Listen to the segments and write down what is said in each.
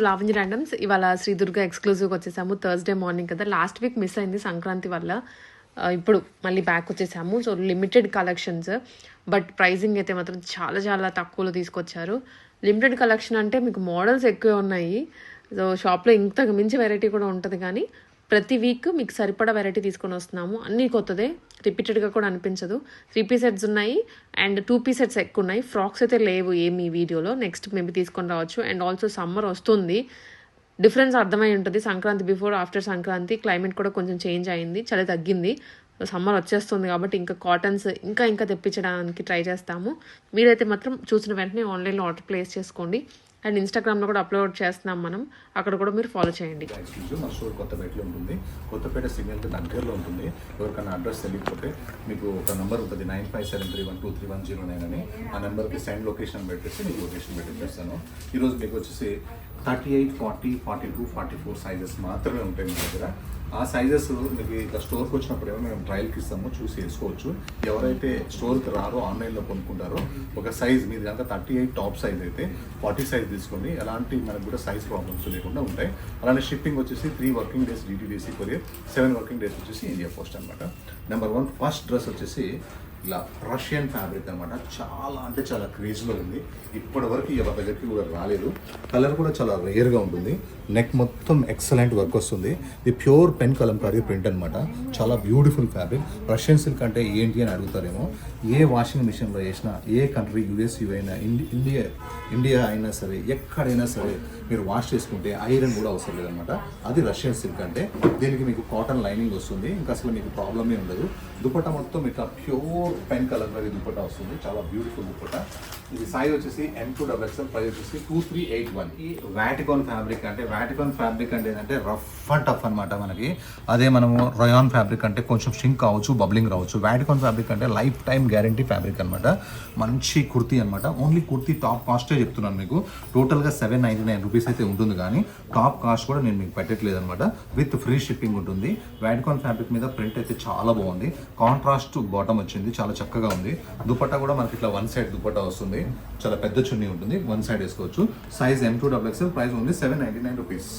Lavanya randoms ఇవాళ శ్రీదుర్గ ఎక్స్క్లూజివ్గా వచ్చేసాము. థర్స్డే మార్నింగ్ కదా, లాస్ట్ వీక్ మిస్ అయింది సంక్రాంతి వల్ల. ఇప్పుడు మళ్ళీ బ్యాక్ వచ్చేసాము. So limited collections, but pricing అయితే మాత్రం చాలా చాలా తక్కువలో తీసుకొచ్చారు. లిమిటెడ్ కలెక్షన్ అంటే మీకు మోడల్స్ ఎక్కువే ఉన్నాయి. సో షాప్లో ఇంతకు మించి వెరైటీ కూడా ఉంటుంది, కానీ ప్రతి వీక్ మీకు సరిపడా వెరైటీ తీసుకొని వస్తున్నాము. అన్నీ కొత్తదే, రిపీటెడ్గా కూడా అనిపించదు. 3 పీస్ సెట్స్ ఉన్నాయి అండ్ 2 పీస్ సెట్స్ ఎక్కువ ఉన్నాయి. ఫ్రాక్స్ అయితే లేవు ఏమి వీడియోలో, నెక్స్ట్ మేబీ తీసుకొని రావచ్చు. అండ్ ఆల్సో సమ్మర్ వస్తుంది, డిఫరెన్స్ అర్థమై ఉంటుంది. Sankranti before after Sankranti climate కూడా కొంచెం చేంజ్ అయింది, చలి తగ్గింది. సమ్మర్ వచ్చేస్తుంది కాబట్టి ఇంకా కాటన్స్ ఇంకా తెప్పించడానికి ట్రై చేస్తాము. మీరైతే మాత్రం చూసిన వెంటనే ఆన్లైన్లో ఆర్డర్ ప్లేస్ చేసుకోండి. అండ్ ఇన్స్టాగ్రామ్లో కూడా అప్లోడ్ చేస్తున్నాం మనం, అక్కడ కూడా మీరు ఫాలో చేయండి. మా స్టోర్ కొత్తపేటలో ఉంటుంది, కొత్తపేట సిగ్నల్కి దగ్గరలో ఉంటుంది. ఎవరికైనా అడ్రస్ తెలియకపోతే మీకు ఒక నెంబర్ ఉంటుంది 9573123109 అని. ఆ నెంబర్కి సెండ్ లొకేషన్ పెట్టేసి మీకు లొకేషన్ పెట్టేస్తాను. ఈరోజు మీకు వచ్చేసి 38, 40, 42, 44 సైజెస్ మాత్రమే ఉంటాయి మీ దగ్గర. ఆ సైజెస్ మీకు ఇట్లా స్టోర్కి వచ్చినప్పుడు ఏమో మేము ట్రయల్కి ఇస్తాము, చూసి వేసుకోవచ్చు. ఎవరైతే స్టోర్కి రారో ఆన్లైన్లో కొనుక్కుంటారో ఒక సైజ్ మీది కనుక 38 టాప్ సైజ్ అయితే 40 సైజ్ తీసుకోండి. ఎలాంటి మనకు కూడా సైజ్ ప్రాబ్లమ్స్ లేకుండా ఉంటాయి. అలానే షిప్పింగ్ వచ్చేసి 3 working days DTDC courier, 7 working days వచ్చేసి ఇండియా పోస్ట్ అనమాట. నెంబర్ 1 ఫస్ట్ డ్రెస్ వచ్చేసి ఇలా రష్యన్ ఫ్యాబ్రిక్ అనమాట. చాలా అంటే చాలా క్రేజ్లో ఉంది, ఇప్పటి వరకు ఎవరి దగ్గరికి కూడా రాలేదు. కలర్ కూడా చాలా రేర్గా ఉంటుంది. నెక్ మొత్తం ఎక్సలెంట్ వర్క్ వస్తుంది. ఇది ప్యూర్ పెన్ కలంకారీ ప్రింట్ అనమాట. చాలా బ్యూటిఫుల్ ఫ్యాబ్రిక్. రష్యన్ సిల్క్ అంటే ఏంటి అని అడుగుతారేమో. ఏ వాషింగ్ మిషన్లో వేసినా, ఏ కంట్రీ US అయినా, ఇండియా అయినా సరే, ఎక్కడైనా సరే మీరు వాష్ చేసుకుంటే ఐరన్ కూడా అవసరం లేదనమాట. అది రష్యన్ సిల్క్ అంటే. దీనికి మీకు కాటన్ లైనింగ్ వస్తుంది, ఇంకా అసలు మీకు ప్రాబ్లమే ఉండదు. దుపట్టా మొత్తం ఇట్లా ప్యూర్ పెన్ కలంకారీ దుపట్టా వస్తుంది, చాలా బ్యూటిఫుల్ దుపట్టా. ఇది సైజ్ వచ్చేసి M2XL, ప్రైస్ వచ్చేసి 2381. ఈ వాటికాన్ ఫ్యాబ్రిక్ అంటే ఏంటంటే రఫ్ అండ్ టఫ్ అనమాట మనకి. అదే మనము రయాన్ ఫ్యాబ్రిక్ అంటే కొంచెం షింక్ కావచ్చు, బబ్లింగ్ రావచ్చు. వాటికాన్ ఫ్యాబ్రిక్ అంటే లైఫ్ టైం గ్యారంటీ ఫ్యాబ్రిక్ అనమాట. మంచి కుర్తీ అనమాట. ఓన్లీ కుర్తీ టాప్ కాస్టే చెప్తున్నాను మీకు. టోటల్గా 799 రూపీస్ అయితే ఉంటుంది, కానీ టాప్ కాస్ట్ కూడా నేను మీకు పెట్టట్లేదు అనమాట. విత్ ఫ్రీ షిప్పింగ్ ఉంటుంది. వాటికాన్ ఫ్యాబ్రిక్ మీద ప్రింట్ అయితే చాలా బాగుంది. కాంట్రాస్ట్ బాటమ్ వచ్చింది, చాలా చక్కగా ఉంది. దుపట్టా కూడా మనకి ఇట్లా 1 సైడ్ దుపట్టా వస్తుంది, చాలా పెద్ద చున్నీ ఉంటుంది, 1 సైడ్ వేసుకోవచ్చు. Size M2XL, price only 799 rupees.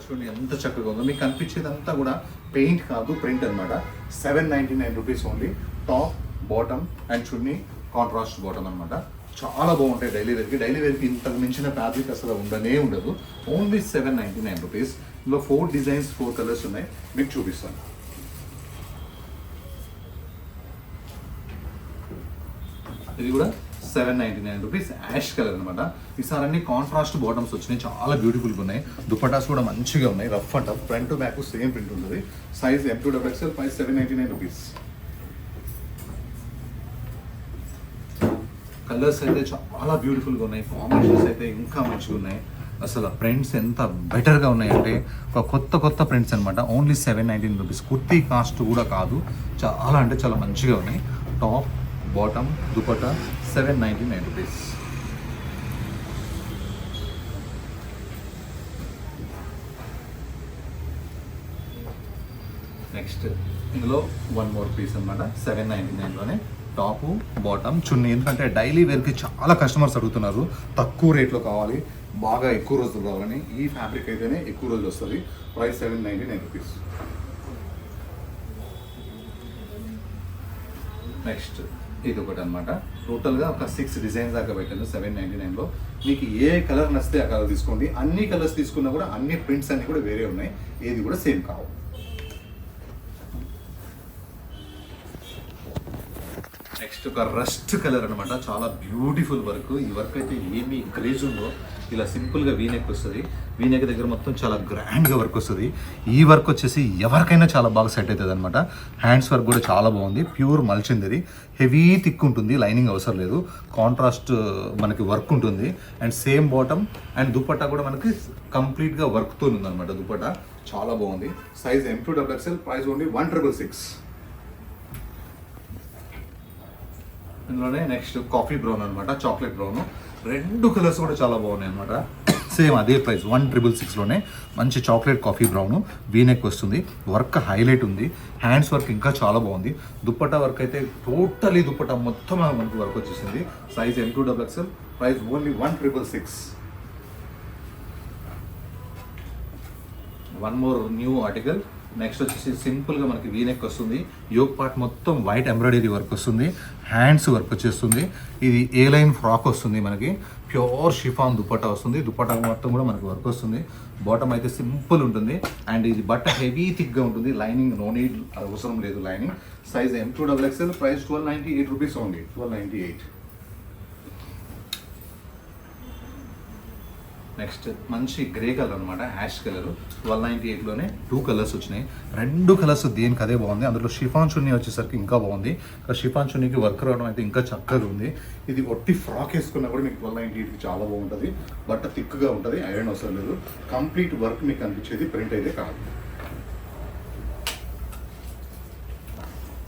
చూడండి ఎంత చక్కగా ఉందో. మీకు కనిపించేదంతా కూడా పెయింట్ కాదు, ప్రింట్ అనమాట. 799 rupees only. Top, bottom and chunni contrast bottom అనమాట. చాలా బాగుంటాయి డైలీ వేర్కి ఇంతకు మించిన ఫ్యాబ్రిక్ అసలు ఉండదు. Only 799 rupees. ఇందులో 4 డిజైన్స్, 4 కలర్స్ ఉన్నాయి, మీకు చూపిస్తాను. ఇది కూడా 799 రూపీస్, యాష్ కలర్ అనమాట. ఈసారి అన్ని కాంట్రాస్ట్ బాటమ్స్ వచ్చినాయి, చాలా బ్యూటిఫుల్గా ఉన్నాయి. దుపట్టాస్ కూడా మంచిగా ఉన్నాయి, rough and tough. Front to back same print ఉంటుంది. Size M2XL, price 799 rupees. Colours అయితే చాలా బ్యూటిఫుల్గా ఉన్నాయి, కాంబినేషన్స్ అయితే ఇంకా మంచిగా ఉన్నాయి. అసలు ప్రింట్స్ ఎంత బెటర్గా ఉన్నాయంటే ఒక కొత్త ప్రింట్స్ అనమాట. Only 799 rupees. కుర్తీ కాస్ట్ కూడా కాదు, చాలా అంటే చాలా మంచిగా ఉన్నాయి. Top, bottom, dupatta 799 rupees. Next ఇందులో 1 మోర్ పీస్ అనమాట. 799లోనే టాపు, బాటమ్, చున్నీ. ఎందుకంటే డైలీ వేర్కి చాలా కస్టమర్స్ అడుగుతున్నారు, తక్కువ రేట్లో కావాలి, బాగా ఎక్కువ రోజులు కావాలని. ఈ ఫ్యాబ్రిక్ అయితేనే ఎక్కువ రోజులు వస్తుంది. Price 799 rupees. నెక్స్ట్ ఇది ఒకటి అనమాట. టోటల్గా ఒక 6 డిజైన్స్ దాకా పెట్టాను 799లో. మీకు ఏ కలర్ నచ్చితే ఆ కలర్ తీసుకోండి. అన్ని కలర్స్ తీసుకున్నా కూడా అన్ని ప్రింట్స్ అన్ని కూడా వేరే ఉన్నాయి, ఏది కూడా సేమ్ కావు. నెక్స్ట్ ఒక రస్ట్ కలర్ అనమాట. చాలా బ్యూటిఫుల్ వర్క్. ఈ వర్క్ అయితే ఏమి క్రేజ్ ఉందో. ఇలా సింపుల్గా వీనెక్ వస్తుంది, వీనెక్ దగ్గర మొత్తం చాలా గ్రాండ్గా వర్క్ వస్తుంది. ఈ వర్క్ వచ్చేసి ఎవరికైనా చాలా బాగా సెట్ అవుతుంది అనమాట. హ్యాండ్స్ వర్క్ కూడా చాలా బాగుంది, ప్యూర్ మల్చింది. హెవీ థిక్ ఉంటుంది, లైనింగ్ అవసరం లేదు. కాంట్రాస్ట్ మనకి వర్క్ ఉంటుంది. And same bottom and dupatta కూడా మనకి కంప్లీట్గా వర్క్తో ఉందన్నమాట. దుపట్టా చాలా బాగుంది. Size M2XL, price only 1666. ఇందులోనే నెక్స్ట్ కాఫీ బ్రౌన్ అనమాట, చాక్లెట్ బ్రౌన్. 2 కలర్స్ కూడా చాలా బాగున్నాయి అనమాట. సేమ్ అదే ప్రైస్ 1666లోనే మంచి చాక్లెట్ కాఫీ బ్రౌన్. వీనెక్ వస్తుంది, వర్క్ హైలైట్ ఉంది. హ్యాండ్స్ వర్క్ ఇంకా చాలా బాగుంది. దుపట్టా వర్క్ అయితే టోటలీ దుపట్టా మొత్తం మనకు వర్క్ వచ్చేసింది. Size M2XL, price only 1666. One more new article. Next వచ్చేసి సింపుల్గా మనకి వీనెక్ వస్తుంది, యోక్ పార్ట్ మొత్తం వైట్ ఎంబ్రాయిడరీ వర్క్ వస్తుంది, హ్యాండ్స్ వర్క్ వచ్చేస్తుంది. ఇది ఏ లైన్ ఫ్రాక్ వస్తుంది, మనకి ప్యూర్ షిఫాన్ దుపట్టా వస్తుంది. దుపట్టా మొత్తం కూడా మనకి వర్క్ వస్తుంది. బాటమ్ అయితే సింపుల్ ఉంటుంది అండ్ ఇది బట్ట హెవీ థిక్గా ఉంటుంది. లైనింగ్ నో నీడ్, అవసరం లేదు lining. Size M2XXL, price 1298 rupees only, 1298. Next మంచి గ్రే కలర్ అనమాట, హ్యాష్ కలర్. 1298లోనే 2 కలర్స్ వచ్చినాయి. 2 కలర్స్ దేనికి అదే బాగుంది. అందులో షిఫాన్ చున్నీ వచ్చేసరికి ఇంకా బాగుంది. షిఫాన్ చున్నీకి వర్క్ రావడం అయితే ఇంకా చక్కగా ఉంది. ఇది ఒట్టి ఫ్రాక్ వేసుకున్నా కూడా మీకు 1298కి చాలా బాగుంటుంది. బట్ట థిక్గా ఉంటుంది, ఐరన్ అవసరం లేదు. కంప్లీట్ వర్క్ మీకు అనిపించేది ప్రింట్ అయితే కాదు.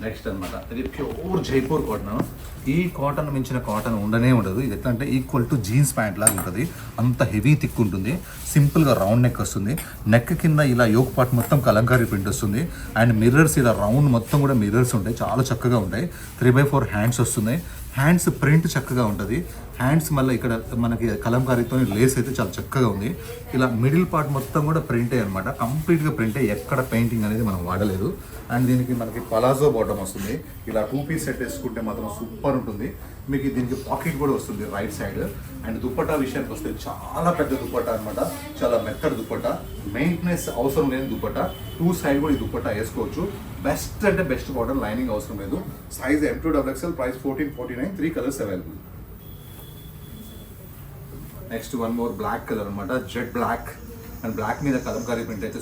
నెక్స్ట్ అనమాట ఇది ప్యూర్ జైపూర్ కాటన్. ఈ కాటన్ మించిన కాటన్ ఉండనే ఉండదు. ఇది ఎట్లా అంటే ఈక్వల్ టు జీన్స్ ప్యాంట్ లాగా ఉంటుంది, అంత హెవీ థిక్ ఉంటుంది. సింపుల్గా రౌండ్ నెక్ వస్తుంది. నెక్ కింద ఇలా యోక్ పార్ట్ మొత్తం కలంకారీ ప్రింట్ వస్తుంది అండ్ మిర్రర్స్ ఇలా రౌండ్ మొత్తం కూడా మిర్రర్స్ ఉంటాయి, చాలా చక్కగా ఉంటాయి. 3/4 హ్యాండ్స్ వస్తున్నాయి. హ్యాండ్స్ ప్రింట్ చక్కగా ఉంటుంది. హ్యాండ్స్ మళ్ళీ ఇక్కడ మనకి కలంకారీతో లేస్ అయితే చాలా చక్కగా ఉంది. ఇలా మిడిల్ పార్ట్ మొత్తం కూడా ప్రింటే అనమాట, కంప్లీట్గా ప్రింటే, ఎక్కడ పెయింటింగ్ అనేది మనం వాడలేదు. అండ్ దీనికి మనకి పలాజో బాటమ్ వస్తుంది. ఇలా 2 పీస్ సెట్ వేసుకుంటే మాత్రం సూపర్ ఉంటుంది. మీకు దీనికి పాకెట్ కూడా వస్తుంది రైట్ సైడ్. అండ్ దుపట్టా విషయానికి వస్తే చాలా పెద్ద దుపట్టా అనమాట, చాలా మెత్తడి దుపట్టా, మెయింటెనెన్స్ అవసరం లేని దుపట్టా. 2 సైడ్ కూడా ఈ దుపట్టా వేసుకోవచ్చు. బెస్ట్ అంటే బెస్ట్ బాటమ్, లైనింగ్ అవసరం లేదు. Size M2XXL, price 1449, 3 colours available. Next one more black colour అనమాట, జెడ్ బ్లాక్. అండ్ బ్లాక్ మీద కలంకారీ ప్రింట్ అయితే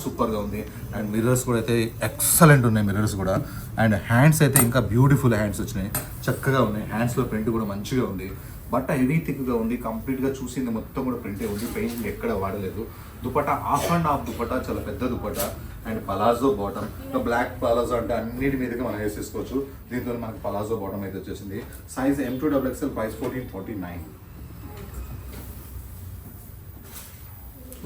సూపర్గా ఉంది. అండ్ మిర్రర్స్ కూడా అయితే ఎక్సలెంట్ ఉన్నాయి, మిర్రర్స్ కూడా. అండ్ హ్యాండ్స్ అయితే ఇంకా బ్యూటిఫుల్ హ్యాండ్స్ వచ్చినాయి, చక్కగా ఉన్నాయి. హ్యాండ్స్లో ప్రింట్ కూడా మంచిగా ఉంది. బట్ట హెవీ థిక్గా ఉంది, కంప్లీట్గా చూసింది మొత్తం కూడా ప్రింటే ఉంది, పెయింటింగ్ ఎక్కడ వాడలేదు. Dupatta half and half dupatta, చాలా పెద్ద dupatta. And palazzo bottom, black palazzo అంటే అన్నిటి మీదగా మనం వేసేసుకోవచ్చు. దీంతో మనకి పలాజో బాటమ్ అయితే వచ్చేసింది. Size M2XXL, price 1449.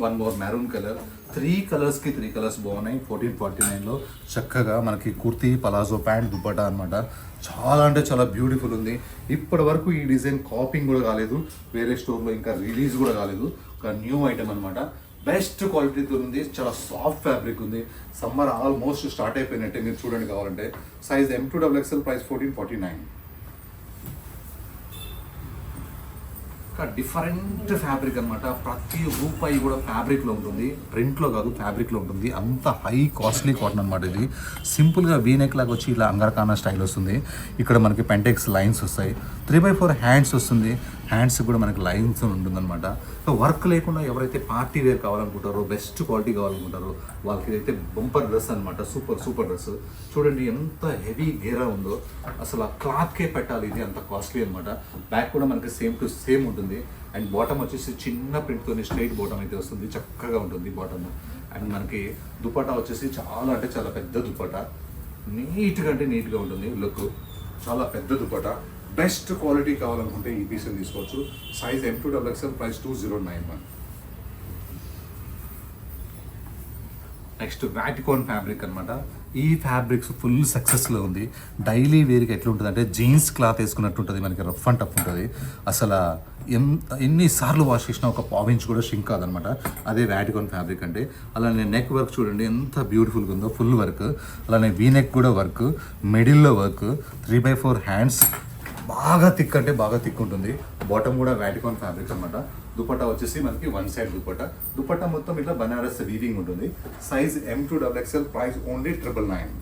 One more maroon colour. 3 కలర్స్కి 3 colours బాగున్నాయి. 1449లో చక్కగా మనకి కుర్తీ, పలాజో ప్యాంట్, దుపట్టా అనమాట. చాలా అంటే చాలా బ్యూటిఫుల్ ఉంది. ఇప్పటి వరకు ఈ డిజైన్ కాపింగ్ కూడా కాలేదు, వేరే స్టోర్లో ఇంకా రిలీజ్ కూడా కాలేదు. ఒక న్యూ ఐటమ్ అనమాట, బెస్ట్ క్వాలిటీతో ఉంది, చాలా సాఫ్ట్ ఫ్యాబ్రిక్ ఉంది. సమ్మర్ ఆల్మోస్ట్ స్టార్ట్ అయిపోయినట్టే, మీరు చూడండి కావాలంటే. Size M2XXL, price 1449. Different fabric అనమాట, ప్రతి రూపాయి కూడా ఫ్యాబ్రిక్లో ఉంటుంది, ప్రింట్లో కాదు ఫ్యాబ్రిక్లో ఉంటుంది. అంత హై కాస్ట్లీ కాటన్ అనమాట. ఇది సింపుల్గా వీనెక్ లాగా వచ్చి ఇలా అంగరకానా స్టైల్ వస్తుంది. ఇక్కడ మనకి పెంటెక్స్ లైన్స్ వస్తాయి. 3/4 హ్యాండ్స్ వస్తుంది. హ్యాండ్స్ కూడా మనకి లైన్స్ ఉంటుందన్నమాట. సో వర్క్ లేకుండా ఎవరైతే పార్టీ వేర్ కావాలనుకుంటారో, బెస్ట్ క్వాలిటీ కావాలనుకుంటారో వాళ్ళకి ఇదైతే బంపర్ డ్రెస్ అనమాట. Super dress. చూడండి ఎంత హెవీ గేరా ఉందో, అసలు ఆ క్లాత్కే పెట్టాలి, ఇది అంత కాస్ట్లీ అనమాట. బ్యాక్ కూడా మనకి సేమ్ టు సేమ్ ఉంటుంది. అండ్ బాటమ్ వచ్చేసి చిన్న ప్రింట్తో స్ట్రైట్ బాటమ్ అయితే వస్తుంది, చక్కగా ఉంటుంది బాటమ్. అండ్ మనకి దుపట్టా వచ్చేసి చాలా అంటే చాలా పెద్ద దుపట్టా, నీట్గా అంటే నీట్గా ఉంటుంది లుక్. చాలా పెద్ద దుపట్టా. బెస్ట్ క్వాలిటీ కావాలనుకుంటే ఈ పీస్ని తీసుకోవచ్చు. Size M2XXL, price 2091. Next Vatican fabric అనమాట. ఈ ఫ్యాబ్రిక్స్ ఫుల్ సక్సెస్లో ఉంది. డైలీ వేర్కి ఎట్లా ఉంటుంది అంటే జీన్స్ క్లాత్ వేసుకున్నట్టు ఉంటుంది, మనకి రఫ్ అండ్ టఫ్ ఉంటుంది. అసలు ఎన్నిసార్లు వాష్ చేసినా ఒక పావించ్ కూడా షింక్ కాదనమాట. అదే వాటికాన్ ఫ్యాబ్రిక్ అంటే. అలానే నెక్ వర్క్ చూడండి ఎంత బ్యూటిఫుల్గా ఉందో, ఫుల్ వర్క్. అలానే వీ నెక్ కూడా వర్క్, మిడిల్లో వర్క్, 3/4 హ్యాండ్స్, బాగా థిక్ అంటే బాగా థిక్ ఉంటుంది. బాటమ్ కూడా వాటికాన్ ఫ్యాబ్రిక్ అనమాట. దుపట్టా వచ్చేసి మనకి 1 సైడ్ దుపట్టా. దుపట్టా మొత్తం ఇట్లా బనారస్ వీవింగ్ ఉంటుంది. Size M2XXL, price only 999.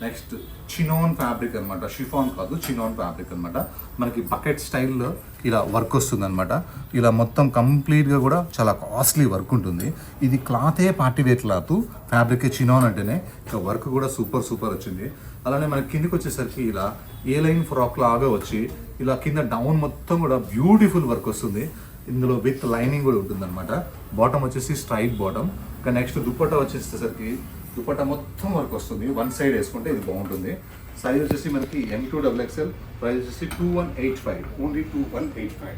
Next chinon fabric అనమాట, షిఫాన్ కాదు చినాన్ ఫ్యాబ్రిక్ అనమాట. మనకి బకెట్ స్టైల్లో ఇలా వర్క్ వస్తుంది అనమాట. ఇలా మొత్తం కంప్లీట్గా కూడా చాలా కాస్ట్లీ వర్క్ ఉంటుంది. ఇది క్లాతే party wear cloth, fabric chinon అంటేనే. ఇంకా వర్క్ కూడా సూపర్ వచ్చింది. అలానే మనకి కిందికి వచ్చేసరికి ఇలా ఏ లైన్ ఫ్రాక్ లాగా వచ్చి ఇలా కింద డౌన్ మొత్తం కూడా బ్యూటిఫుల్ వర్క్ వస్తుంది. ఇందులో విత్ లైనింగ్ కూడా ఉంటుంది అనమాట. బాటమ్ వచ్చేసి స్ట్రైట్ బాటమ్. ఇంకా నెక్స్ట్ దుపట్టా వచ్చేసరికి దుపట్టా మొత్తం వర్క్ వస్తుంది. 1 సైడ్ వేసుకుంటే ఇది బాగుంటుంది. సైజ్ వచ్చేసి మనకి M2XXL, ప్రైస్ వచ్చేసి 2185, ఓన్లీ 2185.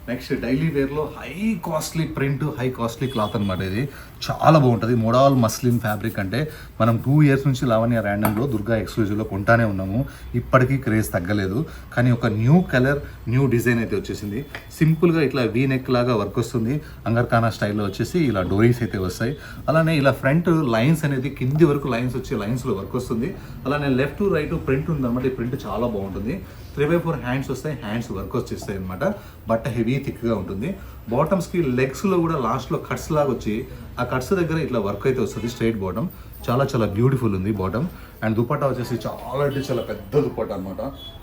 నెక్స్ట్ డైలీ వేర్లో high costly print, high costly cloth అనమాట. ఇది చాలా బాగుంటుంది. మోడాల్ మస్లిన్ ఫ్యాబ్రిక్ అంటే మనం 2 years నుంచి లావణ్య ర్యాండమ్లో దుర్గా ఎక్స్క్లూజివ్లో కొంటానే ఉన్నాము. ఇప్పటికీ క్రేజ్ తగ్గలేదు. కానీ ఒక న్యూ కలర్, న్యూ డిజైన్ అయితే వచ్చేసింది. సింపుల్గా ఇట్లా వీ నెక్ లాగా వర్క్ వస్తుంది. అంగర్ఖానా స్టైల్లో వచ్చేసి ఇలా డోరీస్ అయితే వస్తాయి. అలానే ఇలా ఫ్రంట్ లైన్స్ అనేది కింది వరకు లైన్స్ వచ్చి లైన్స్లో వర్క్ వస్తుంది. అలానే లెఫ్ట్ రైట్ ప్రింట్ ఉందన్నమాట. ఈ ప్రింట్ చాలా బాగుంటుంది. 3x4 హ్యాండ్స్ వస్తాయి. హ్యాండ్స్ వర్క్ వచ్చేస్తాయి అనమాట. బట్ట హెవీ థిక్గా ఉంటుంది. బాటమ్స్కి లెగ్స్లో కూడా లాస్ట్లో కట్స్ లాగా వచ్చి ఆ కట్స్ దగ్గర ఇట్లా వర్క్ అయితే వస్తుంది. స్ట్రైట్ బాటమ్ చాలా చాలా బ్యూటిఫుల్ ఉంది బాటమ్. అండ్ దుపట్టా వచ్చేసి చాలా అంటే చాలా పెద్ద దుపట్టా అనమాట.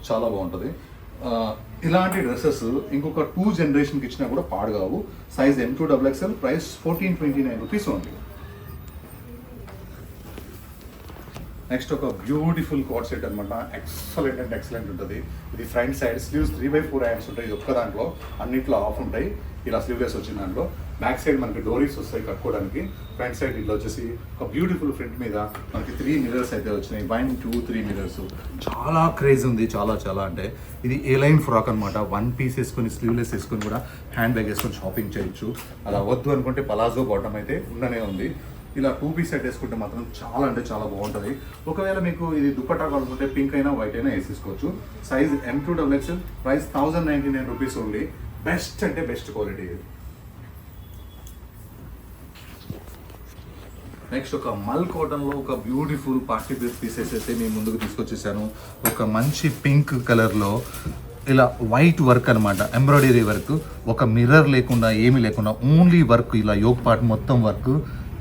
చాలా బాగుంటుంది. ఇలాంటి డ్రెస్సెస్ ఇంకొక 2 జనరేషన్కి ఇచ్చినా కూడా పాడు కావు. Size M2XXL, price 1429 rupees only. Next ఒక బ్యూటిఫుల్ కోట్ సెట్ అనమాట. ఎక్సలెంట్ అంటే ఎక్సలెంట్ ఉంటుంది. ఇది front side sleeves 3x4 hands ఉంటాయి. ఇది ఒక్క దాంట్లో అన్నిట్లో ఆఫ్ ఉంటాయి. ఇలా స్లీవ్లెస్ వచ్చిన దాంట్లో బ్యాక్ సైడ్ మనకి డోరీస్ వస్తాయి కట్టుకోవడానికి. ఫ్రంట్ సైడ్ ఇట్లా వచ్చేసి ఒక బ్యూటిఫుల్ ఫ్రంట్ మీద మనకి 3 మిర్రర్స్ అయితే వచ్చినాయి. 1, 2, 3 మిర్రర్స్. చాలా క్రేజ్ ఉంది. చాలా చాలా అంటే ఇది ఏ లైన్ ఫ్రాక్ అనమాట. 1 పీస్ వేసుకొని స్లీవ్లెస్ వేసుకొని కూడా హ్యాండ్ బ్యాగ్ వేసుకొని షాపింగ్ చేయొచ్చు. అలా వద్దు అనుకుంటే పలాజో బాటమ్ అయితే ఉండనే ఉంది. ఇలా 2 పీస్ సెట్ వేసుకుంటే మాత్రం చాలా అంటే చాలా బాగుంటుంది. ఒకవేళ మీకు ఇది దుపట్టా కావాలనుకుంటే పింక్ అయినా వైట్ అయినా వేసేసుకోవచ్చు. Size M2XXL, price 1099 rupees only. Best అంటే బెస్ట్ క్వాలిటీ ఇది. నెక్స్ట్ ఒక మల్ కాటన్లో ఒక బ్యూటిఫుల్ పార్టీ వేర్ పీసెస్ అయితే మీ ముందుకు తీసుకొచ్చేసాను. ఒక మంచి పింక్ కలర్లో ఇలా వైట్ వర్క్ అనమాట. Embroidery work. ఒక మిర్రర్ లేకుండా ఏమీ లేకుండా ఓన్లీ వర్క్. ఇలా యోక్ పార్ట్ మొత్తం work,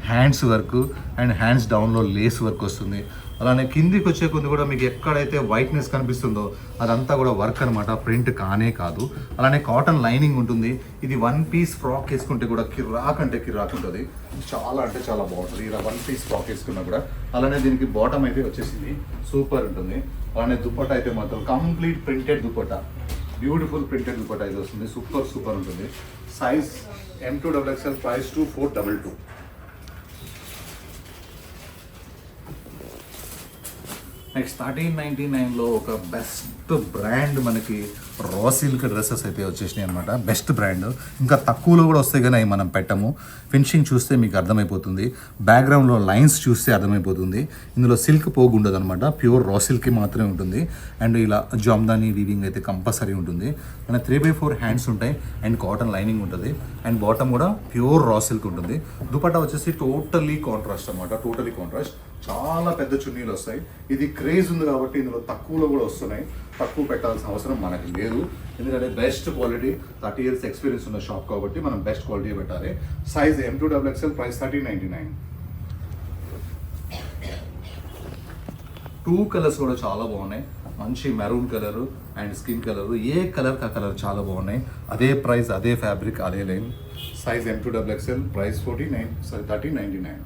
hands work and hands డౌన్లో లేస్ వర్క్ వస్తుంది. అలానే కిందికి వచ్చే కొద్ది కూడా మీకు ఎక్కడైతే వైట్నెస్ కనిపిస్తుందో అదంతా కూడా వర్క్ అనమాట. ప్రింట్ కానే కాదు. అలానే కాటన్ లైనింగ్ ఉంటుంది. ఇది 1 పీస్ ఫ్రాక్ వేసుకుంటే కూడా కిరాక్ అంటే కిరాక్ ఉంటుంది. చాలా అంటే చాలా బాగుంటుంది ఇలా 1 పీస్ ఫ్రాక్ వేసుకున్నా కూడా. అలానే దీనికి బాటమ్ అయితే వచ్చేసింది. సూపర్ ఉంటుంది. అలానే దుపట్టా అయితే మాత్రం complete printed dupatta. Beautiful printed dupatta అయితే వస్తుంది. సూపర్ సూపర్ ఉంటుంది. Size M2XXL, price 2422. నెక్స్ట్ 1399లో ఒక బెస్ట్ బ్రాండ్ మనకి రా సిల్క్ డ్రెస్సెస్ అయితే వచ్చేసినాయి అనమాట. Best brand. ఇంకా తక్కువలో కూడా వస్తాయి కానీ అవి మనం పెట్టము. ఫినిషింగ్ చూస్తే మీకు అర్థమైపోతుంది. బ్యాక్గ్రౌండ్లో లైన్స్ చూస్తే అర్థమైపోతుంది. ఇందులో సిల్క్ పోగు ఉండదు అనమాట. ప్యూర్ రా సిల్క్ మాత్రమే ఉంటుంది. అండ్ ఇలా జామ్దాని వీవింగ్ అయితే కంపల్సరీ ఉంటుంది. అండ్ 3x4 హ్యాండ్స్ ఉంటాయి. అండ్ కాటన్ లైనింగ్ ఉంటుంది. అండ్ బాటమ్ కూడా ప్యూర్ రా సిల్క్ ఉంటుంది. దుపట్టా వచ్చేసి టోటలీ కాంట్రాస్ట్ అనమాట. Totally contrast. చాలా పెద్ద చున్నీలు వస్తాయి. ఇది క్రేజ్ ఉంది కాబట్టి ఇందులో తక్కువలో కూడా వస్తున్నాయి. తక్కువ పెట్టాల్సిన అవసరం మనకి లేదు. ఎందుకంటే బెస్ట్ క్వాలిటీ, 30 years ఎక్స్పీరియన్స్ ఉన్న షాప్ కాబట్టి మనం బెస్ట్ క్వాలిటీ పెట్టాలి. Size M2XXL, price 1399. 2 కలర్స్ కూడా చాలా బాగున్నాయి. మంచి maroon colour and skin colour. ఏ కలర్కి ఆ కలర్ చాలా బాగున్నాయి. అదే ప్రైస్, అదే ఫ్యాబ్రిక్, అదే line. Size M2XXL, price 1399.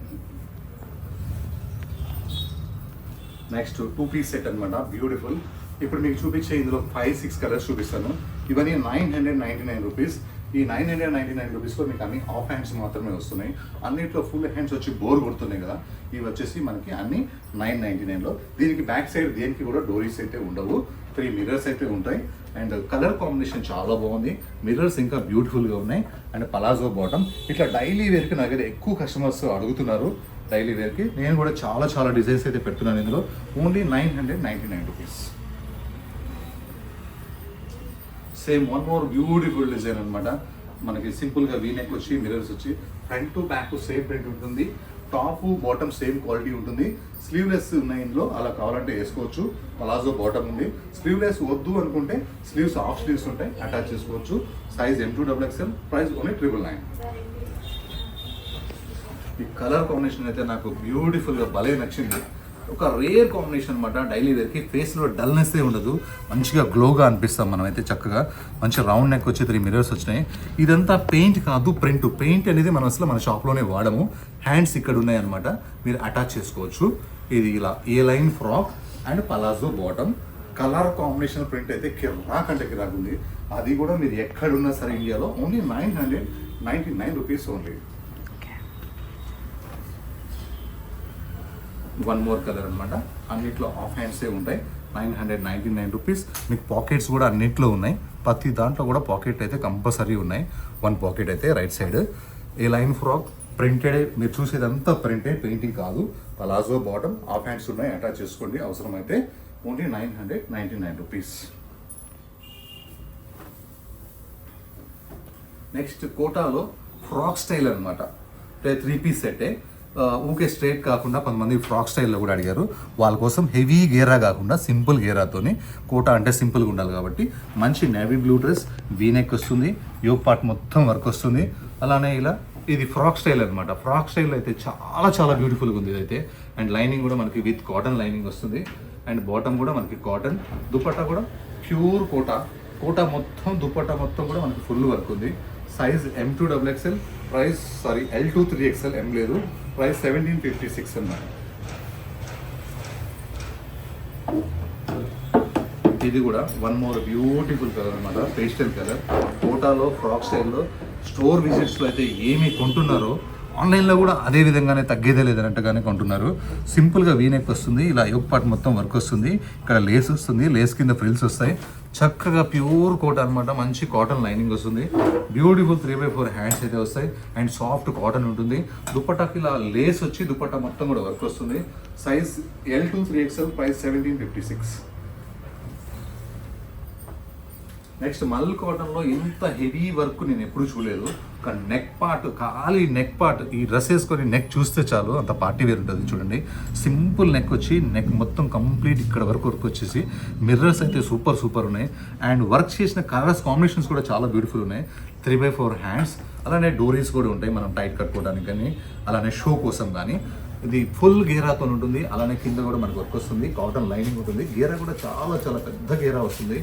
Next 2 piece set అనమాట. బ్యూటిఫుల్. ఇప్పుడు మీకు చూపించే ఇందులో 5-6 కలర్స్ చూపిస్తాను. ఇవన్నీ 999 రూపీస్. ఈ 999 రూపీస్లో మీకు అన్ని హాఫ్ హ్యాండ్స్ మాత్రమే వస్తున్నాయి. అన్నిట్లో ఫుల్ హ్యాండ్స్ వచ్చి బోర్ కొడుతున్నాయి కదా. ఇవి వచ్చేసి మనకి అన్ని 999లో. దీనికి బ్యాక్ సైడ్ దేనికి కూడా డోరీస్ అయితే ఉండవు. 3 మిర్రర్స్ అయితే ఉంటాయి. అండ్ కలర్ కాంబినేషన్ చాలా బాగుంది. మిర్రర్స్ ఇంకా బ్యూటిఫుల్గా ఉన్నాయి. And palazzo bottom. ఇట్లా డైలీ వేర్కి నా దగ్గర ఎక్కువ కస్టమర్స్ అడుగుతున్నారు. డైలీ వేర్కి నేను కూడా చాలా చాలా డిజైన్స్ అయితే పెడుతున్నాను. ఇందులో only 999 rupees. Same 1 more beautiful design అనమాట. మనకి సింపుల్గా వీ నెక్ వచ్చి మిర్రర్స్ వచ్చి front to back same print ఉంటుంది. టాప్ బాటమ్ సేమ్ క్వాలిటీ ఉంటుంది. స్లీవ్లెస్ ఉన్నాయి ఇందులో. అలా కావాలంటే వేసుకోవచ్చు. పలాజో బాటమ్ ఉంది. స్లీవ్లెస్ వద్దు అనుకుంటే స్లీవ్స్ హాఫ్ స్లీవ్స్ ఉంటాయి, అటాచ్ చేసుకోవచ్చు. Size M2XXL, price only 999. ఈ కలర్ కాంబినేషన్ అయితే నాకు బ్యూటిఫుల్గా భలే నచ్చింది. ఒక రేర్ కాంబినేషన్ అనమాట. డైలీ వేర్కి ఫేస్లో డల్నెస్సే ఉండదు. మంచిగా గ్లోగా అనిపిస్తాం మనమైతే. చక్కగా మంచి రౌండ్ నెక్ వచ్చి 3 మిర్రర్స్ వచ్చినాయి. ఇదంతా పెయింట్ కాదు, ప్రింట్. పెయింట్ అనేది మనం అసలు మన షాప్లోనే వాడము. హ్యాండ్స్ ఇక్కడ ఉన్నాయి అనమాట. మీరు అటాచ్ చేసుకోవచ్చు. ఇది ఇలా A line frock and palazzo bottom. Colour combination print అయితే కిరాక్ అంటే కిరాక్ ఉంది. అది కూడా మీరు ఎక్కడున్నా సరే ఇండియాలో only 999 rupees only. 1 more colour అనమాట. అన్నిట్లో హాఫ్ హ్యాండ్సే ఉంటాయి. 999 రూపీస్. మీకు పాకెట్స్ కూడా అన్నిట్లో ఉన్నాయి. ప్రతి దాంట్లో కూడా పాకెట్ అయితే కంపల్సరీ ఉన్నాయి. 1 పాకెట్ అయితే రైట్ సైడ్. ఈ లైన్ ఫ్రాక్ ప్రింటెడ్, మీరు చూసేదంతా ప్రింటెడ్, పెయింటింగ్ కాదు. పలాజో బాటమ్, హాఫ్ హ్యాండ్స్ ఉన్నాయి, అటాచ్ చేసుకోండి అవసరమైతే. Only 999 rupees. నెక్స్ట్ కోటాలో ఫ్రాక్ స్టైల్ అనమాట, 3 పీస్ సెట్టే. ఊకే స్ట్రైట్ కాకుండా కొంతమంది ఫ్రాక్ స్టైల్లో కూడా అడిగారు. వాళ్ళ కోసం హెవీ గేరా కాకుండా సింపుల్ గేరాతోని, కోటా అంటే సింపుల్గా ఉండాలి కాబట్టి మంచి నేవీ బ్లూ డ్రెస్, వీనెక్ వస్తుంది, యోగ్ పార్ట్ మొత్తం వర్క్ వస్తుంది. అలానే ఇలా ఇది ఫ్రాక్ స్టైల్ అనమాట. ఫ్రాక్ స్టైల్ అయితే చాలా చాలా బ్యూటిఫుల్గా ఉంది ఇదైతే. అండ్ లైనింగ్ కూడా మనకి విత్ కాటన్ లైనింగ్ వస్తుంది. అండ్ బాటమ్ కూడా మనకి కాటన్, దుపట్టా కూడా ప్యూర్ కోటా మొత్తం, దుపట్టా మొత్తం కూడా మనకి ఫుల్ వర్క్ ఉంది. Size M2XXL, price L2-3XL, M లేదు, ప్రైస్ 1756 అన్నమాట. ఇది కూడా వన్ మోర్ బ్యూటిఫుల్ కలర్ అనమాట, పేస్టల్ కలర్. కోటాలో ఫ్రాక్ స్టైల్లో స్టోర్ విజిట్స్లో అయితే ఏమి కొంటున్నారో ఆన్లైన్లో కూడా అదే విధంగానే తగ్గేదే లేదన్నట్టుగానే కొంటున్నారు. సింపుల్గా వీనెక్ వస్తుంది, ఇలా యోగ్ పార్ట్ మొత్తం వర్క్ వస్తుంది, ఇక్కడ లేస్ వస్తుంది, లేస్ కింద ఫ్రిల్స్ వస్తాయి. చక్కగా ప్యూర్ కోట్ అనమాట, మంచి కాటన్ లైనింగ్ వస్తుంది. బ్యూటిఫుల్ 3/4 హ్యాండ్స్ అయితే వస్తాయి అండ్ సాఫ్ట్ కాటన్ ఉంటుంది. దుపట్టాకి ఇలా లేస్ వచ్చి దుపట్టా మొత్తం కూడా వర్క్ వస్తుంది. Size L2-3XL, price 1756. నెక్స్ట్ మల్ కాటన్లో ఇంత హెవీ వర్క్ నేను ఎప్పుడు చూడలేదు. ఒక నెక్ పార్ట్, ఖాళీ నెక్ పార్ట్, ఈ డ్రెస్ వేసుకొని నెక్ చూస్తే చాలు అంత పార్టీ వేర్ ఉంటుంది. చూడండి, సింపుల్ నెక్ వచ్చి నెక్ మొత్తం కంప్లీట్ ఇక్కడ వర్క్ వచ్చేసి మిర్రర్స్ అయితే సూపర్ ఉన్నాయి. అండ్ వర్క్ చేసిన కలర్స్ కాంబినేషన్స్ కూడా చాలా బ్యూటిఫుల్ ఉన్నాయి. 3/4 హ్యాండ్స్, అలానే డోరీస్ కూడా ఉంటాయి మనం టైట్ కట్టుకోవడానికి కానీ, అలానే షో కోసం కానీ. ఇది ఫుల్ గేరాతో ఉంటుంది, అలానే కింద కూడా మనకు వర్క్ వస్తుంది, కాటన్ లైనింగ్ ఉంటుంది. గేరా కూడా చాలా చాలా పెద్ద గేరా వస్తుంది,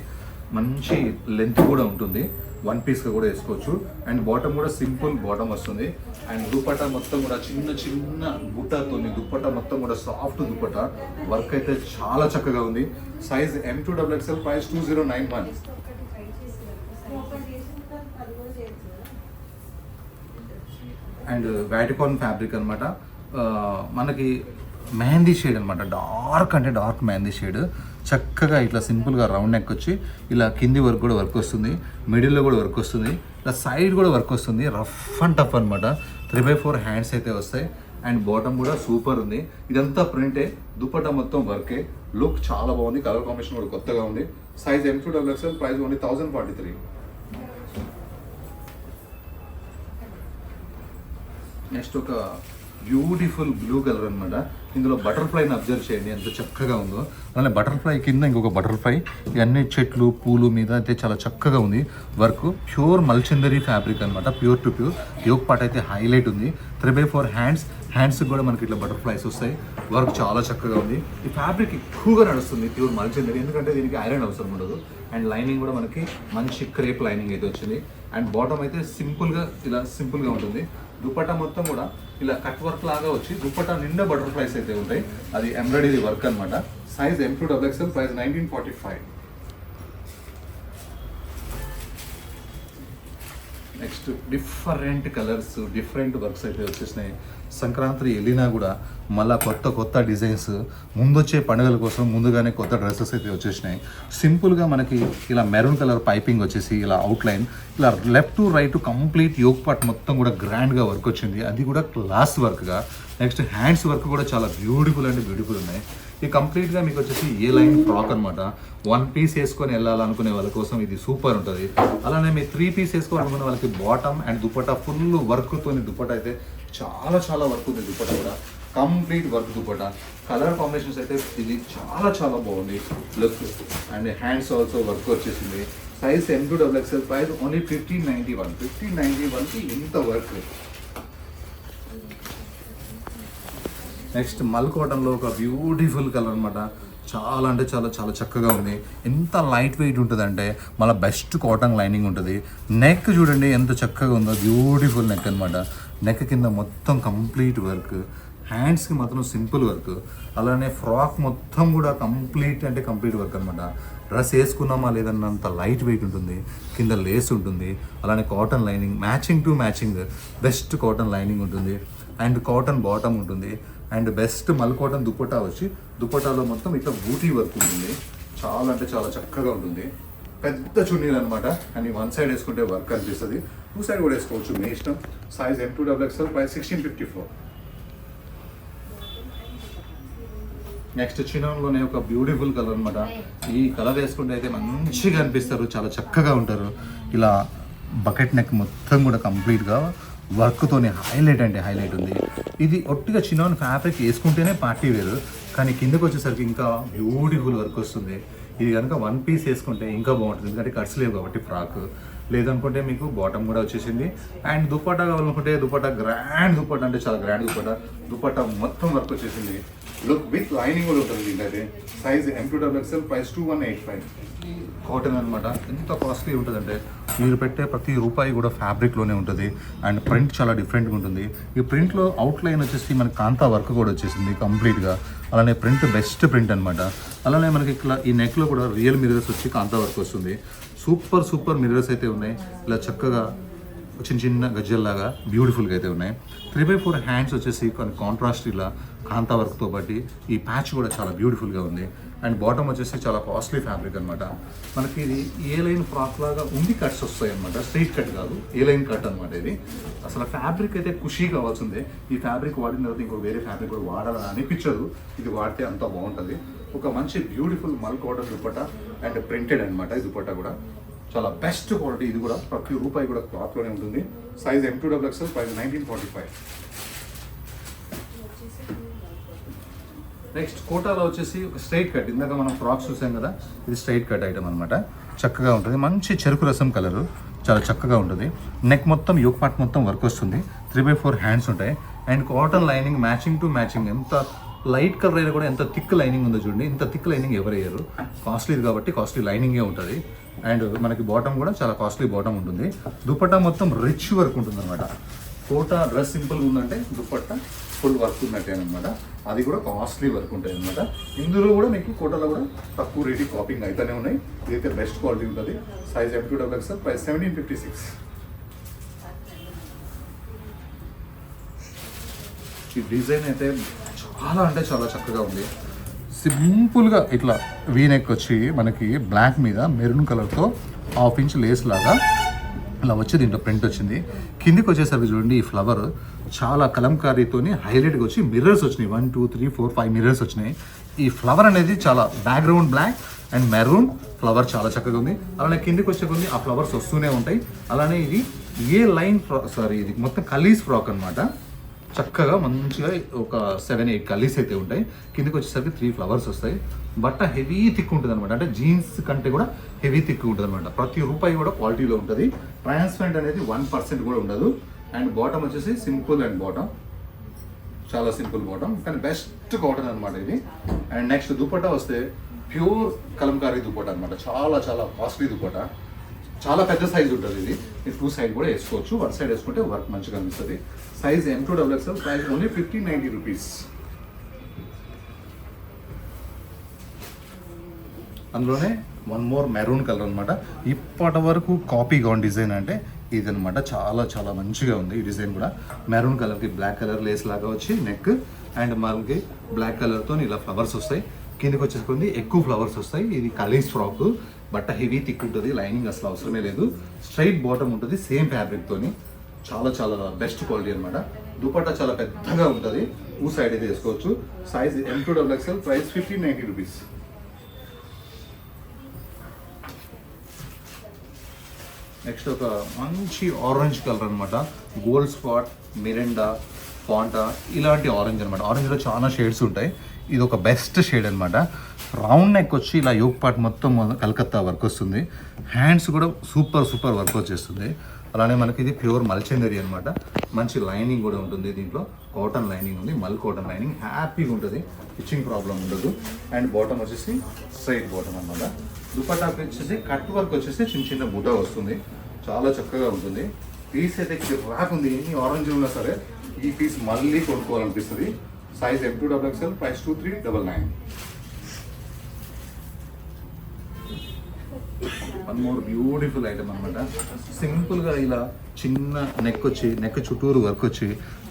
మంచి లెంత్ కూడా ఉంటుంది, 1 పీస్గా కూడా వేసుకోవచ్చు. అండ్ బాటమ్ కూడా సింపుల్ బాటమ్ వస్తుంది. అండ్ దుపట్టా మొత్తం కూడా చిన్న బుట్టాతో, దుపట్టా మొత్తం కూడా సాఫ్ట్ దుపట్టా, వర్క్ అయితే చాలా చక్కగా ఉంది. Size M2XXL, price 2091. And Vatican fabric అనమాట, మనకి మెహందీ షేడ్ అనమాట, డార్క్ మెహందీ షేడ్. చక్కగా ఇట్లా సింపుల్గా రౌండ్ నెక్ వచ్చి ఇలా కింది వరకు కూడా వర్క్ వస్తుంది, మిడిల్లో కూడా వర్క్ వస్తుంది, ఇలా సైడ్ కూడా వర్క్ వస్తుంది. రఫ్ అండ్ టఫ్ అనమాట. 3/4 హ్యాండ్స్ అయితే వస్తాయి. అండ్ బాటమ్ కూడా సూపర్ ఉంది. ఇదంతా ప్రింటే, దుపట్టా మొత్తం వర్కే. లుక్ చాలా బాగుంది, కలర్ కాంబినేషన్ కూడా కొత్తగా ఉంది. Size M2XXL, price only 1043. Next ఒక బ్యూటిఫుల్ బ్లూ కలర్ అనమాట. ఇందులో బటర్ఫ్లైని అబ్జర్వ్ చేయండి ఎంత చక్కగా ఉందో. అలానే బటర్ఫ్లై కింద ఇంకొక బటర్ఫ్లై, ఇవన్నీ చెట్లు పూలు మీద అయితే చాలా చక్కగా ఉంది వర్క్. ప్యూర్ మల్చందరీ ఫ్యాబ్రిక్ అనమాట, pure to pure. Yoke part అయితే హైలైట్ ఉంది. 3/4 హ్యాండ్స్ కూడా మనకి ఇట్లా బటర్ఫ్లైస్ వస్తాయి. వర్క్ చాలా చక్కగా ఉంది. ఈ ఫ్యాబ్రిక్ ఎక్కువగా నడుస్తుంది ప్యూర్ మల్చందరీ, ఎందుకంటే దీనికి ఐరన్ అవసరం ఉండదు. అండ్ లైనింగ్ కూడా మనకి మంచి క్రేప్ లైనింగ్ అయితే వచ్చింది. అండ్ బాటమ్ అయితే సింపుల్గా ఉంటుంది. దుపట్టా మొత్తం కూడా ఇలా కట్ వర్క్ లాగా వచ్చి దుపట్టా నిండా బటర్ఫ్లైస్ అయితే ఉంటాయి. అది ఎంబ్రాయిడరీ వర్క్ అనమాట. Size M2XXL, price 1945. Next different colours, different works అయితే వచ్చేసినాయి. సంక్రాంతి వెళ్ళినా కూడా మళ్ళీ కొత్త డిజైన్స్, ముందొచ్చే పండుగల కోసం ముందుగానే కొత్త డ్రెస్సెస్ అయితే వచ్చేసినాయి. సింపుల్గా మనకి ఇలా మెరూన్ కలర్ పైపింగ్ వచ్చేసి ఇలా అవుట్లైన్, ఇలా left to right complete yoke part మొత్తం కూడా గ్రాండ్గా వర్క్ వచ్చింది, అది కూడా క్లాస్ వర్క్గా. నెక్స్ట్ హ్యాండ్స్ వర్క్ కూడా చాలా బ్యూటిఫుల్ ఉన్నాయి. ఇది కంప్లీట్గా మీకు వచ్చేసి ఏ లైన్ ఫ్రాక్ అనమాట. 1 పీస్ వేసుకొని వెళ్ళాలనుకునే వాళ్ళ కోసం ఇది సూపర్ ఉంటుంది. అలానే మీరు 3 పీస్ వేసుకోవాలనుకునే వాళ్ళకి బాటమ్ అండ్ దుపట్టా ఫుల్ వర్క్తో దుపట్టా అయితే చాలా వర్క్ ఉంది. దుపట్టా కూడా complete work dupatta. Colour combinations అయితే ఇది చాలా బాగుంది look. And hands also work వచ్చేసింది. Size M2XXL, price only 1591. 1591కి ఇంత వర్క్. నెక్స్ట్ మల్ కాటన్లో ఒక బ్యూటిఫుల్ కలర్ అనమాట, చాలా అంటే చాలా చక్కగా ఉంది. ఎంత లైట్ వెయిట్ ఉంటుంది అంటే మళ్ళీ బెస్ట్ కాటన్ లైనింగ్ ఉంటుంది. నెక్ చూడండి ఎంత చక్కగా ఉందో, బ్యూటిఫుల్ నెక్ అనమాట. నెక్ కింద మొత్తం కంప్లీట్ వర్క్, హ్యాండ్స్కి మాత్రం సింపుల్ వర్క్. అలానే ఫ్రాక్ మొత్తం కూడా కంప్లీట్ వర్క్ అనమాట. డ్రెస్ వేసుకున్నామా లేదన్నంత లైట్ వెయిట్ ఉంటుంది. కింద లేస్ ఉంటుంది, అలానే cotton lining, matching best cotton lining ఉంటుంది. అండ్ కాటన్ బాటమ్ ఉంటుంది. అండ్ బెస్ట్ మల్ కాటన్ దుపట్టా వచ్చి దుపట్టాలో మొత్తం ఇట్లా బూటీ వర్క్ ఉంటుంది. చాలా చక్కగా ఉంటుంది. పెద్ద చున్నీలు అనమాట. అండ్ వన్ సైడ్ వేసుకుంటే వర్క్ అనిపిస్తుంది, టూ సైడ్ కూడా వేసుకోవచ్చు మీ ఇష్టం. Size M2XXL price 1654. నెక్స్ట్ చినాన్లోనే ఒక బ్యూటిఫుల్ కలర్ అనమాట. ఈ కలర్ వేసుకుంటే అయితే మంచిగా అనిపిస్తారు, చాలా చక్కగా ఉంటారు. ఇలా బకెట్ నెక్ మొత్తం కూడా కంప్లీట్గా వర్క్తోనే హైలైట్ అంటే హైలైట్ ఉంది. ఇది ఒట్టిగా చినాన్ ఫ్యాబ్రిక్ వేసుకుంటేనే పార్టీ వేరు, కానీ కిందకు వచ్చేసరికి ఇంకా బ్యూటిఫుల్ వర్క్ వస్తుంది. ఇది కనుక వన్ పీస్ వేసుకుంటే ఇంకా బాగుంటుంది, ఎందుకంటే కట్స్ లేవు కాబట్టి ఫ్రాక్. లేదనుకుంటే మీకు బాటమ్ కూడా వచ్చేసింది. అండ్ దుపట్టా కావాలనుకుంటే దుపట్టా గ్రాండ్ దుపట్టా, అంటే చాలా గ్రాండ్ దుపట్టా మొత్తం వర్క్ వచ్చేసింది. లుక్ విత్ లైనింగ్ కూడా ఉంటుంది దీంట్లో. Size M2XXL price 2185. కాటన్ అనమాట. ఎంత కాస్ట్లీ ఉంటుందంటే మీరు పెట్టే ప్రతి రూపాయి కూడా ఫ్యాబ్రిక్లోనే ఉంటుంది. అండ్ ప్రింట్ చాలా డిఫరెంట్గా ఉంటుంది. ఈ ప్రింట్లో అవుట్లైన్ వచ్చేసి మనకి కాంతా వర్క్ కూడా వచ్చేసింది కంప్లీట్గా. అలానే ప్రింట్ బెస్ట్ ప్రింట్ అనమాట. అలానే మనకి ఇట్లా ఈ నెక్లో కూడా రియల్ మిర్రర్స్ వచ్చి కాంతా వర్క్ వస్తుంది. సూపర్ మిర్రర్స్ అయితే ఉన్నాయి. ఇలా చక్కగా చిన్న చిన్న గజ్జల్లాగా బ్యూటిఫుల్గా అయితే ఉన్నాయి. 3/4 హ్యాండ్స్ వచ్చేసి కొన్ని కాంట్రాస్ట్ ఇలా కాంతా వర్క్తో పాటు ఈ ప్యాచ్ కూడా చాలా బ్యూటిఫుల్గా ఉంది. అండ్ బాటమ్ వచ్చేసి చాలా కాస్ట్లీ ఫ్యాబ్రిక్ అనమాట. మనకి ఇది ఏ లైన్ ఫ్రాక్ లాగా ఉండి కట్స్ వస్తాయి అనమాట, స్ట్రైట్ కట్ కాదు, ఏ లైన్ కట్ అనమాట. ఇది అసలు ఫ్యాబ్రిక్ అయితే ఖుషీ కావాల్సిందే. ఈ ఫ్యాబ్రిక్ వాడిన తర్వాత ఇంకో వేరే ఫ్యాబ్రిక్ కూడా వాడాలని అనిపించదు, ఇది వాడితే అంత బాగుంటుంది. ఒక మంచి బ్యూటిఫుల్ మల్ కాటన్ దుపట్టా అండ్ ప్రింటెడ్ అనమాట. ఈ దుపట్టా కూడా చాలా బెస్ట్ క్వాలిటీ. ఇది కూడా ప్రతి రూపాయి కూడా క్లాత్లోనే ఉంటుంది. Size M2XXL price 1945. నెక్స్ట్ కోటాలో వచ్చేసి ఒక స్ట్రైట్ కట్. ఇందాక మనం ఫ్రాక్స్ చూసాం కదా, ఇది స్ట్రైట్ కట్ ఐటమ్ అనమాట. చక్కగా ఉంటుంది, మంచి చెరుకు రసం కలరు, చాలా చక్కగా ఉంటుంది. నెక్ మొత్తం యోక్ పార్ట్ మొత్తం వర్క్ వస్తుంది. 3/4 హ్యాండ్స్ ఉంటాయి. And cotton lining matching to matching. ఎంత లైట్ కలర్ అయినా కూడా ఎంత థిక్ లైనింగ్ ఉందో చూడండి. ఇంత థిక్ లైనింగ్ ఎవరు వేయరు, కాస్ట్లీది కాబట్టి కాస్ట్లీ లైనింగే ఉంటుంది. అండ్ మనకి బాటమ్ కూడా చాలా కాస్ట్లీ బాటమ్ ఉంటుంది. దుపట్టా మొత్తం రిచ్ వర్క్ ఉంటుంది అనమాట. కోటా డ్రెస్ సింపుల్గా ఉందంటే దుపట్టా ఫుల్ వర్క్ ఉన్నట్టే అనమాట. అది కూడా కాస్ట్లీ వర్క్ ఉంటాయి అనమాట. ఇందులో కూడా మీకు కోటాలో కూడా తక్కువ రేటు కాపింగ్ అయితేనే ఉన్నాయి. ఇదైతే బెస్ట్ క్వాలిటీ ఉంటుంది. Size M2XXL price 1756. ఈ డిజైన్ అయితే చాలా అంటే చాలా చక్కగా ఉంది. సింపుల్గా ఇట్లా వీనెక్ వచ్చి మనకి బ్లాక్ మీద మెరూన్ కలర్తో 1/2 ఇంచ్ లేస్ లాగా ఇలా వచ్చి దీంట్లో ప్రింట్ వచ్చింది. కిందికి వచ్చేసరికి చూడండి, ఈ ఫ్లవర్ చాలా కలంకారీతోని హైలైట్గా వచ్చి మిర్రర్స్ వచ్చినాయి. 1 2 3 4 5 మిర్రర్స్ వచ్చినాయి. ఈ ఫ్లవర్ అనేది చాలా background black and maroon flower చాలా చక్కగా ఉంది. అలానే కిందికి వచ్చే కొన్ని ఆ ఫ్లవర్స్ వస్తూనే ఉంటాయి. అలానే ఇది ఏ లైన్ ఇది మొత్తం కలీస్ ఫ్రాక్ అనమాట. చక్కగా మంచిగా ఒక 7-8 కలీస్ అయితే ఉంటాయి. కిందకి వచ్చేసరికి 3 ఫ్లవర్స్ వస్తాయి. బట్ట హెవీ థిక్ ఉంటుంది అనమాట, అంటే జీన్స్ కంటే కూడా హెవీ థిక్ ఉంటుంది అనమాట. ప్రతి రూపాయి కూడా క్వాలిటీలో ఉంటుంది. ట్రాన్స్పరెంట్ అనేది 1% కూడా ఉండదు. అండ్ బాటమ్ వచ్చేసి సింపుల్ అండ్ బాటమ్, చాలా సింపుల్ బాటమ్, కానీ బెస్ట్ కాటన్ అనమాట ఇది. అండ్ నెక్స్ట్ దుపట్టా వస్తే ప్యూర్ కలంకారీ దుపట్టా అనమాట. చాలా చాలా కాస్ట్లీ దుపట్టా, చాలా పెద్ద సైజ్ ఉంటుంది ఇది. మీరు 2 సైడ్ కూడా వేసుకోవచ్చు. 1 సైడ్ వేసుకుంటే వర్క్ మంచిగా అనిపిస్తుంది. Size M2XXL price only 1590 rupees. అందులోనే వన్ మోర్ మెరూన్ కలర్ అనమాట. ఇప్పటి వరకు కాపీగా ఉన్న డిజైన్ అంటే ఇదనమాట. చాలా చాలా మంచిగా ఉంది ఈ డిజైన్ కూడా. మెరూన్ కలర్కి బ్లాక్ కలర్ లేస్ లాగా వచ్చి నెక్, అండ్ మనకి బ్లాక్ కలర్తో ఇలా ఫ్లవర్స్ వస్తాయి. కిందకి వచ్చేసుకుంది ఎక్కువ ఫ్లవర్స్ వస్తాయి. ఇది కలీస్ ఫ్రాక్, బట్ట హెవీ థిక్ ఉంటుంది, లైనింగ్ అసలు అవసరమే లేదు. స్ట్రైట్ బాటమ్ ఉంటుంది సేమ్ ఫ్యాబ్రిక్తోని. చాలా చాలా బెస్ట్ క్వాలిటీ అనమాట. దుపట్టా చాలా పెద్దగా ఉంటుంది, 2 సైడ్ అయితే వేసుకోవచ్చు. Size M2XXL price 1590 rupees. Next ఒక మంచి ఆరెంజ్ కలర్ అనమాట. గోల్డ్ స్పాట్, మిరెండా, ఫాంటా ఇలాంటి ఆరెంజ్ అనమాట. ఆరెంజ్లో చాలా షేడ్స్ ఉంటాయి. ఇది ఒక బెస్ట్ షేడ్ అనమాట. రౌండ్ నెక్ వచ్చి ఇలా యోక్ పార్ట్ మొత్తం కలకత్తా వర్క్ వస్తుంది. హ్యాండ్స్ కూడా సూపర్ వర్క్ వచ్చేస్తుంది. అలానే మనకి ఇది ప్యూర్ మల్చందరీ అనమాట. మంచి లైనింగ్ కూడా ఉంటుంది దీంట్లో. కాటన్ లైనింగ్ ఉంది, మల్ కాటన్ లైనింగ్. హ్యాపీగా ఉంటుంది, ఇచ్చింగ్ ప్రాబ్లం ఉండదు. అండ్ బాటమ్ వచ్చేసి స్ట్రైట్ బాటమ్ అనమాట. దుపట్టా వచ్చేసి కట్ వర్క్ వచ్చేసి చిన్న చిన్న బుట్ట వస్తుంది. చాలా చక్కగా ఉంటుంది. పీస్ అయితే ర్యాక్ ఉంది. ఎన్ని ఆరెంజ్ ఉన్నా సరే ఈ పీస్ మళ్ళీ కొనుక్కోవాలనిపిస్తుంది. Size M2XXL price 2399. One more beautiful item అనమాట. సింపుల్గా ఇలా చిన్న నెక్ వచ్చి నెక్ చుట్టూరు వర్క్ వచ్చి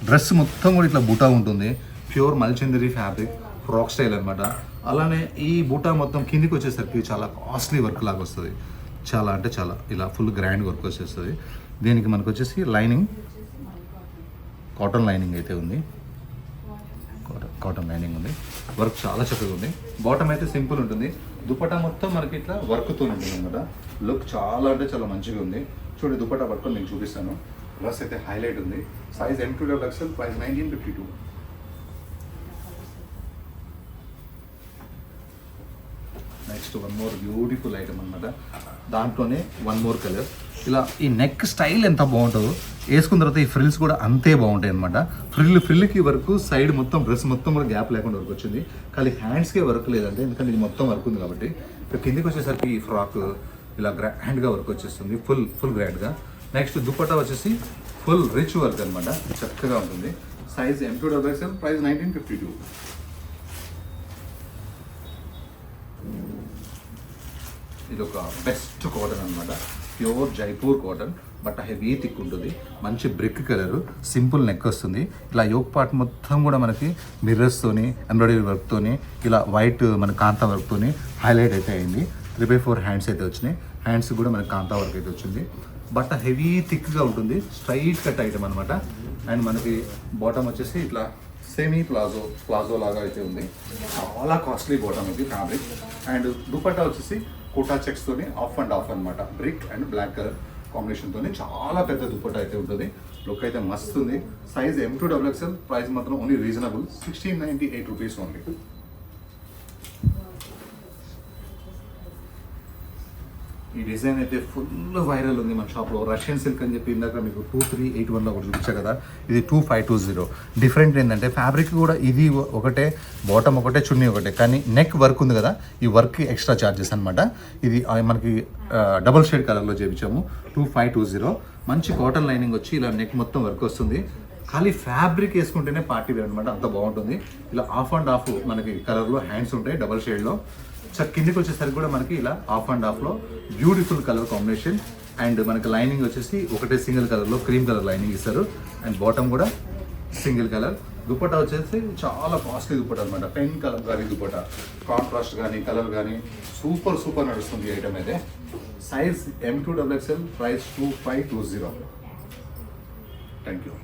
డ్రెస్ మొత్తం కూడా ఇట్లా బూటా ఉంటుంది. ప్యూర్ మల్చందరీ ఫ్యాబ్రిక్, ఫ్రాక్ స్టైల్ అనమాట. అలానే ఈ బూటా మొత్తం కిందికి వచ్చేసరికి చాలా కాస్ట్లీ వర్క్ లాగా వస్తుంది. చాలా అంటే చాలా ఇలా ఫుల్ గ్రాండ్ వర్క్ వచ్చేస్తుంది. దీనికి మనకు వచ్చేసి లైనింగ్ కాటన్ లైనింగ్ అయితే ఉంది, కాటన్ లైనింగ్ ఉంది. వర్క్ చాలా చక్కగా ఉంది. బాటమ్ అయితే సింపుల్ ఉంటుంది. దుపట్టా మొత్తం మనకి ఇట్లా వర్క్తో ఉంటుంది అనమాట. లుక్ చాలా అంటే చాలా మంచిగా ఉంది. చూడండి దుపట్టా పట్టుకొని నేను చూపిస్తాను. డ్రెస్ అయితే హైలైట్ ఉంది. Size M2XL, price 1952. Next one more beautiful item అనమాట. దాంట్లోనే వన్ మోర్ కలర్. ఇలా ఈ నెక్ స్టైల్ ఎంత బాగుంటుందో, వేసుకున్న తర్వాత ఈ ఫ్రిల్స్ కూడా అంతే బాగుంటాయి అనమాట. ఫ్రిల్కి వరకు సైడ్ మొత్తం డ్రెస్ మొత్తం కూడా గ్యాప్ లేకుండా వర్క్ వచ్చింది. కానీ హ్యాండ్స్కే వర్క్ లేదంటే, ఎందుకంటే ఇది మొత్తం వర్క్ ఉంది కాబట్టి. ఇక్కడ కిందికి వచ్చేసరికి ఈ ఫ్రాక్ ఇలా గ్రాండ్గా వర్క్ వచ్చేస్తుంది, ఫుల్ గ్రాండ్గా. నెక్స్ట్ దుపట్టా వచ్చేసి ఫుల్ రిచ్ వర్క్ అనమాట, చక్కగా ఉంటుంది. Size M2XL, price 1952. ఇది ఒక బెస్ట్ కాటన్ అనమాట, pure Jaipur cotton. But heavy thick ఉంటుంది, మంచి బ్రిక్ కలర్, సింపుల్ నెక్ వస్తుంది. ఇలా యోక్ పార్ట్ మొత్తం కూడా మనకి మిర్రర్స్తోని, ఎంబ్రాయిడరీ వర్క్తోని, ఇలా వైట్ మన కాంతా వర్క్తోని హైలైట్ అయితే అయింది. 3/4 హ్యాండ్స్ అయితే వచ్చినాయి. హ్యాండ్స్ కూడా మనకి కాంతా వర్క్ అయితే వచ్చింది. బట్ హెవీ థిక్గా ఉంటుంది, స్ట్రైట్ కట్ ఐటమ్ అనమాట. అండ్ మనకి బాటమ్ వచ్చేసి ఇట్లా సెమీ ప్లాజో లాగా అయితే ఉంది. చాలా కాస్ట్లీ బాటమ్ ఇది ఫ్యాబ్రిక్. అండ్ దుపట్టా వచ్చేసి కోటా చెక్స్తోని ఆఫ్ అండ్ ఆఫ్ అనమాట, బ్రిక్ అండ్ బ్లాక్ కలర్ కాంబినేషన్తో చాలా పెద్ద దుపట్టా అయితే ఉంటుంది. లుక్ అయితే మస్తు ఉంది. సైజ్ M2XL, ప్రైస్ మాత్రం ఓన్లీ రీజనబుల్, 1698 రూపీస్ ఓన్లీ. ఈ డిజైన్ అయితే ఫుల్ వైరల్ ఉంది మన షాప్లో. రష్యన్ సిల్క్ అని చెప్పి ఇందాక మీకు 2381లో ఒకటి చూపించా కదా, ఇది 2520. డిఫరెంట్ ఏంటంటే ఫ్యాబ్రిక్ కూడా ఇది ఒకటే, బాటమ్ ఒకటే, చున్నీ ఒకటే, కానీ నెక్ వర్క్ ఉంది కదా, ఈ వర్క్ ఎక్స్ట్రా ఛార్జెస్ అనమాట. ఇది మనకి డబుల్ షేడ్ కలర్లో చేయించాము, 2520. మంచి కాటన్ లైనింగ్ వచ్చి ఇలా నెక్ మొత్తం వర్క్ వస్తుంది. ఖాళీ ఫ్యాబ్రిక్ వేసుకుంటేనే పార్టీ వేర్ అనమాట, అంత బాగుంటుంది. ఇలా ఆఫ్ అండ్ ఆఫ్ మనకి కలర్లో హ్యాండ్స్ ఉంటాయి, డబల్ షేడ్లో. కిందికి వచ్చేసరికి కూడా మనకి ఇలా ఆఫ్ అండ్ ఆఫ్లో బ్యూటిఫుల్ కలర్ కాంబినేషన్. అండ్ మనకి లైనింగ్ వచ్చేసి ఒకటే సింగిల్ కలర్లో క్రీమ్ కలర్ లైనింగ్ ఇస్తారు. అండ్ బాటమ్ కూడా సింగిల్ కలర్. దుపట్టా వచ్చేసి చాలా కాస్ట్లీ దుపట్టా అనమాట, పెన్ కలర్ కానీ దుపట్టా, కాంట్రాస్ట్ కానీ కలర్ కానీ సూపర్ నడుస్తుంది ఈ ఐటమ్ అయితే. Size M2XL, price 2520. Thank you.